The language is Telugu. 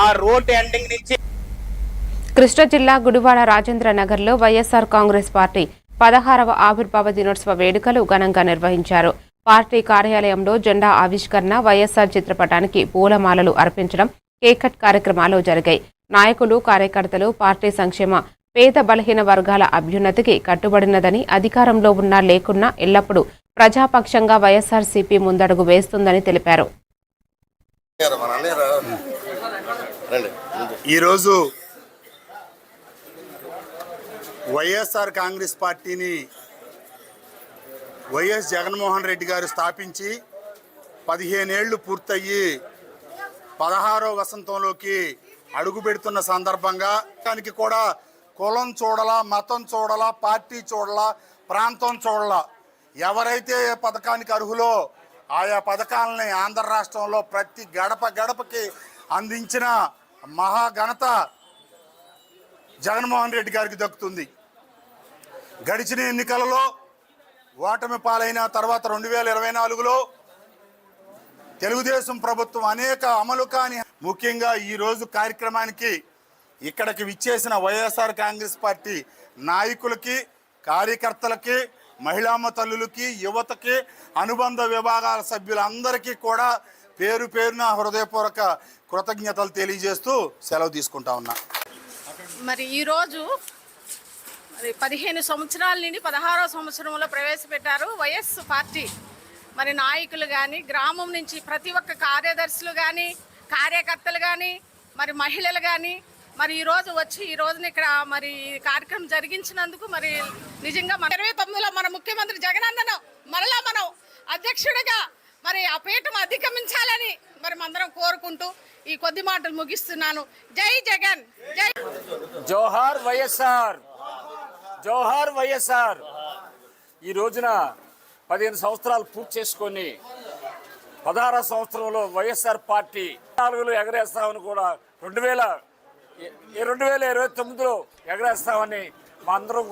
ఆ రోడ్ ఎండింగ్ నుంచి కృష్ణా జిల్లా గుడివాడ రాజేంద్ర నగర్లో వైఎస్ఆర్ కాంగ్రెస్ పార్టీ 16వ ఆవిర్భావ దినోత్సవ వేడుకలు ఘనంగా నిర్వహించారు. పార్టీ కార్యాలయంలో జెండా ఆవిష్కరణ, వైఎస్ఆర్ చిత్రపటానికి పూలమాలలు అర్పించడం, కేక్ కట్ కార్యక్రమాలు జరిగాయి. నాయకులు, కార్యకర్తలు పార్టీ సంక్షేమ, పేద బలహీన వర్గాల అభ్యున్నతికి కట్టుబడినదని, అధికారంలో ఉన్నా లేకున్నా ఎల్లప్పుడూ ప్రజాపక్షంగా వైఎస్ఆర్సీపీ ముందడుగు వేస్తుందని తెలిపారు. ఈరోజు వైఎస్ఆర్ కాంగ్రెస్ పార్టీని వైఎస్ జగన్మోహన్ రెడ్డి గారు స్థాపించి 15 ఏళ్లు పూర్తయ్యి 16వ వసంతంలోకి అడుగు పెడుతున్న సందర్భంగా దానికి కూడా కులం చూడలా, మతం చూడలా, పార్టీ చూడలా, ప్రాంతం చూడలా, ఎవరైతే ఏ పథకానికి అర్హులో ఆయా పథకాలని ఆంధ్ర రాష్ట్రంలో ప్రతి గడప గడపకి అందించిన మహాఘనత జగన్మోహన్ రెడ్డి గారికి దక్కుతుంది. గడిచిన ఎన్నికలలో ఓటమి పాలైన తర్వాత 2024లో తెలుగుదేశం ప్రభుత్వం అనేక అమలు కాని, ముఖ్యంగా ఈరోజు కార్యక్రమానికి ఇక్కడికి విచ్చేసిన వైఎస్ఆర్ కాంగ్రెస్ పార్టీ నాయకులకి, కార్యకర్తలకి, మహిళామ తల్లులకి, యువతకి, అనుబంధ విభాగాల సభ్యులందరికీ కూడా పేరు పేరున హృదయపూర్వక కృతజ్ఞతలు తెలియజేస్తూ సెలవు తీసుకుంటా ఉన్నా. మరి ఈరోజు 15 సంవత్సరాల నుండి 16వ సంవత్సరంలో ప్రవేశపెట్టారు వైఎస్ పార్టీ. మరి నాయకులు కానీ, గ్రామం నుంచి ప్రతి ఒక్క కార్యదర్శులు కానీ, కార్యకర్తలు కానీ, మరి మహిళలు కానీ, మరి ఈరోజు వచ్చి ఈ రోజున ఇక్కడ మరి కార్యక్రమం జరిగించినందుకు మరి నిజంగా 29లో మన ముఖ్యమంత్రి జగనన్నను మరలా మనం అధ్యక్షుడిగా మరి ఆ పీఠం అధిగమించాలని మరి అందరం కోరుకుంటూ ఈ కొద్ది మాటలు ముగిస్తున్నాను. జై జగన్, జై జోహార్ వైఎస్ఆర్, జోహార్ వైఎస్ఆర్. ఈ రోజున 15 సంవత్సరాలు పూర్తి చేసుకొని 16వ సంవత్సరంలో వైఎస్ఆర్ పార్టీ 4లో ఎగరేస్తామని కూడా 2029లో ఎగరేస్తామని మా అందరం కూడా